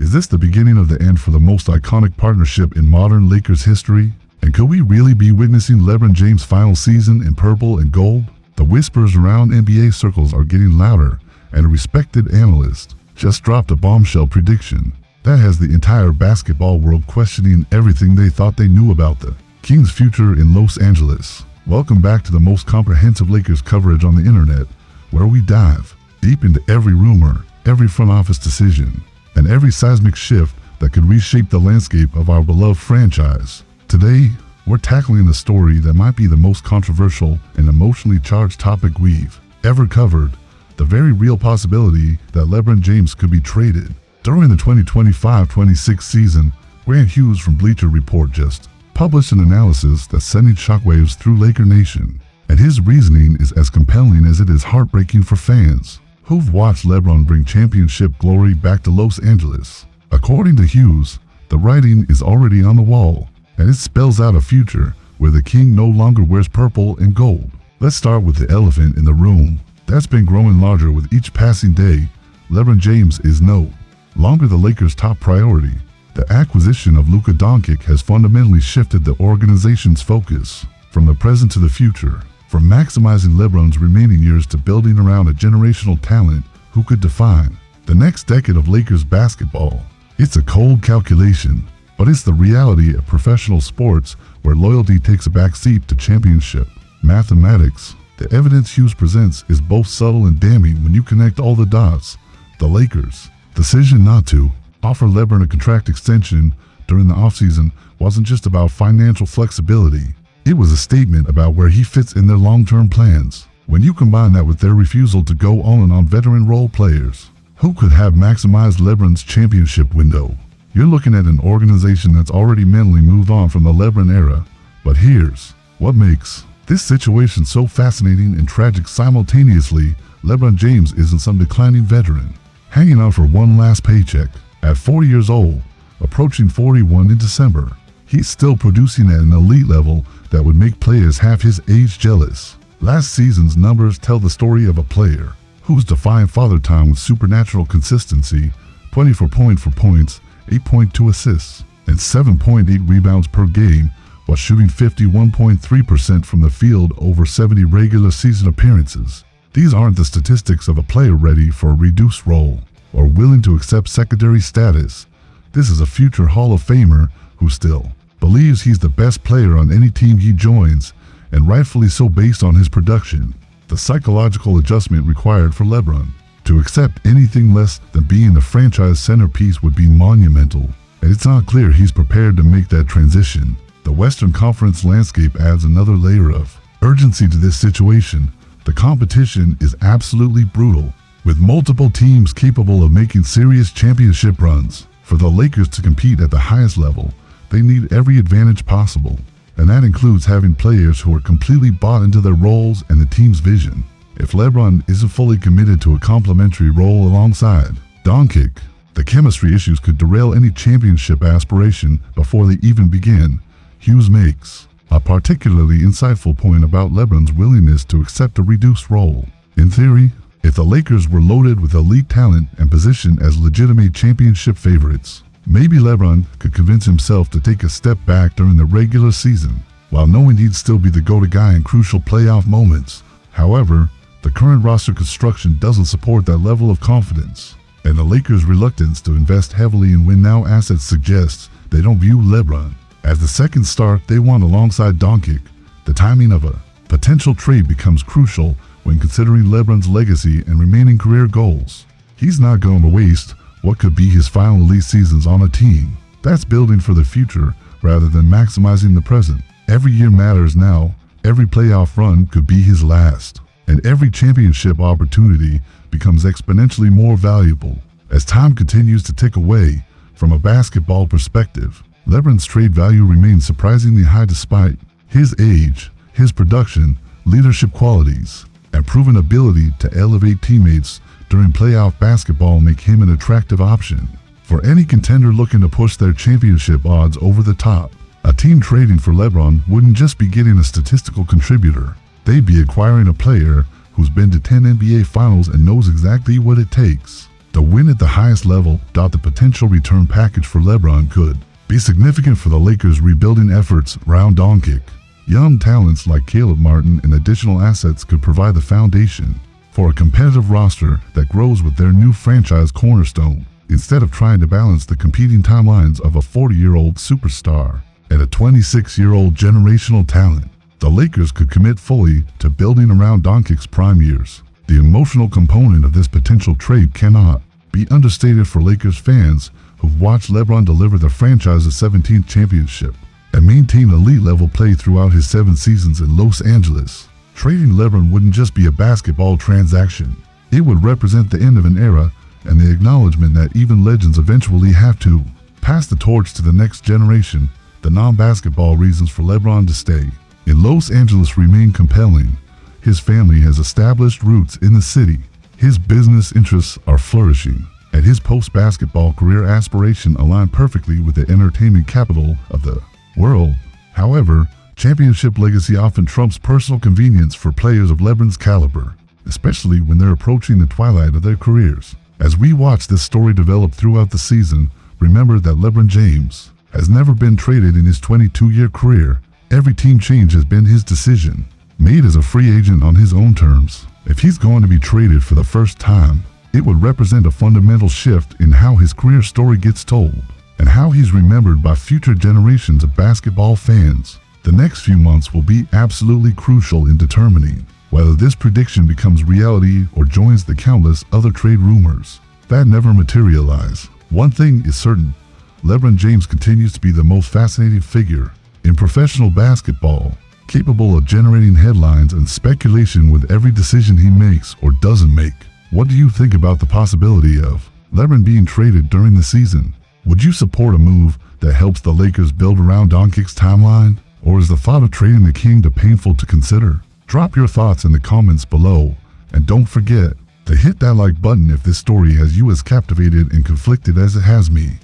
Is this the beginning of the end for the most iconic partnership in modern Lakers history? And could we really be witnessing LeBron James' final season in purple and gold? The whispers around NBA circles are getting louder, and a respected analyst just dropped a bombshell prediction that has the entire basketball world questioning everything they thought they knew about the Kings' future in Los Angeles. Welcome back to the most comprehensive Lakers coverage on the internet, where we dive deep into every rumor, every front office decision, and every seismic shift that could reshape the landscape of our beloved franchise. Today, we're tackling a story that might be the most controversial and emotionally charged topic we've ever covered, the very real possibility that LeBron James could be traded. During the 2025-26 season, Grant Hughes from Bleacher Report just published an analysis that's sending shockwaves through Laker Nation, and his reasoning is as compelling as it is heartbreaking for fans who've watched LeBron bring championship glory back to Los Angeles. According to Hughes, the writing is already on the wall, and it spells out a future where the king no longer wears purple and gold. Let's start with the elephant in the room that's been growing larger with each passing day. LeBron James is no longer the Lakers' top priority. The acquisition of Luka Doncic has fundamentally shifted the organization's focus from the present to the future, from maximizing LeBron's remaining years to building around a generational talent who could define the next decade of Lakers basketball. It's a cold calculation, but it's the reality of professional sports where loyalty takes a backseat to championship mathematics. The evidence Hughes presents is both subtle and damning when you connect all the dots. The Lakers' decision not to offer LeBron a contract extension during the offseason wasn't just about financial flexibility. It was a statement about where he fits in their long-term plans. When you combine that with their refusal to go all in on veteran role players who could have maximized LeBron's championship window, you're looking at an organization that's already mentally moved on from the LeBron era. But here's what makes this situation so fascinating and tragic simultaneously. LeBron James isn't some declining veteran hanging out for one last paycheck. At 40 years old, approaching 41 in December, he's still producing at an elite level that would make players half his age jealous. Last season's numbers tell the story of a player who's defying father time with supernatural consistency: 24 points, 8.2 assists, and 7.8 rebounds per game, while shooting 51.3% from the field over 70 regular season appearances. These aren't the statistics of a player ready for a reduced role or willing to accept secondary status. This is a future Hall of Famer who still believes he's the best player on any team he joins, and rightfully so based on his production. The psychological adjustment required for LeBron to accept anything less than being the franchise centerpiece would be monumental, and it's not clear he's prepared to make that transition. The Western Conference landscape adds another layer of urgency to this situation. The competition is absolutely brutal, with multiple teams capable of making serious championship runs. For the Lakers to compete at the highest level, they need every advantage possible, and that includes having players who are completely bought into their roles and the team's vision. If LeBron isn't fully committed to a complementary role alongside Doncic, the chemistry issues could derail any championship aspiration before they even begin. Hughes makes a particularly insightful point about LeBron's willingness to accept a reduced role. In theory, if the Lakers were loaded with elite talent and positioned as legitimate championship favorites, maybe LeBron could convince himself to take a step back during the regular season, while knowing he'd still be the go-to guy in crucial playoff moments. However, the current roster construction doesn't support that level of confidence, and the Lakers' reluctance to invest heavily in win-now assets suggests they don't view LeBron as the second star they want alongside Doncic. The timing of a potential trade becomes crucial when considering LeBron's legacy and remaining career goals. He's not going to waste what could be his final elite seasons on a team that's building for the future rather than maximizing the present. Every year matters now. Every playoff run could be his last, and every championship opportunity becomes exponentially more valuable as time continues to tick away. From a basketball perspective, LeBron's trade value remains surprisingly high despite his age, his production, leadership qualities, and proven ability to elevate teammates during playoff basketball make him an attractive option for any contender looking to push their championship odds over the top. A team trading for LeBron wouldn't just be getting a statistical contributor, they'd be acquiring a player who's been to 10 NBA Finals and knows exactly what it takes. The win at the highest level. The potential return package for LeBron could be significant for the Lakers' rebuilding efforts around Doncic. Young talents like Caleb Martin and additional assets could provide the foundation for a competitive roster that grows with their new franchise cornerstone, instead of trying to balance the competing timelines of a 40-year-old superstar and a 26-year-old generational talent. The Lakers could commit fully to building around Doncic's prime years. The emotional component of this potential trade cannot be understated for Lakers fans who've watched LeBron deliver the franchise's 17th championship and maintain elite-level play throughout his 7 seasons in Los Angeles. Trading LeBron wouldn't just be a basketball transaction. It would represent the end of an era and the acknowledgement that even legends eventually have to pass the torch to the next generation. The non-basketball reasons for LeBron to stay in Los Angeles remain compelling. His family has established roots in the city. His business interests are flourishing, and his post-basketball career aspiration align perfectly with the entertainment capital of the world. However, championship legacy often trumps personal convenience for players of LeBron's caliber, especially when they're approaching the twilight of their careers. As we watch this story develop throughout the season, remember that LeBron James has never been traded in his 22-year career. Every team change has been his decision, made as a free agent on his own terms. If he's going to be traded for the first time, it would represent a fundamental shift in how his career story gets told and how he's remembered by future generations of basketball fans. The next few months will be absolutely crucial in determining whether this prediction becomes reality or joins the countless other trade rumors that never materialize. One thing is certain: LeBron James continues to be the most fascinating figure in professional basketball, capable of generating headlines and speculation with every decision he makes or doesn't make. What do you think about the possibility of LeBron being traded during the season? Would you support a move that helps the Lakers build around Doncic's timeline? Or is the thought of trading the king too painful to consider? Drop your thoughts in the comments below, and don't forget to hit that like button if this story has you as captivated and conflicted as it has me.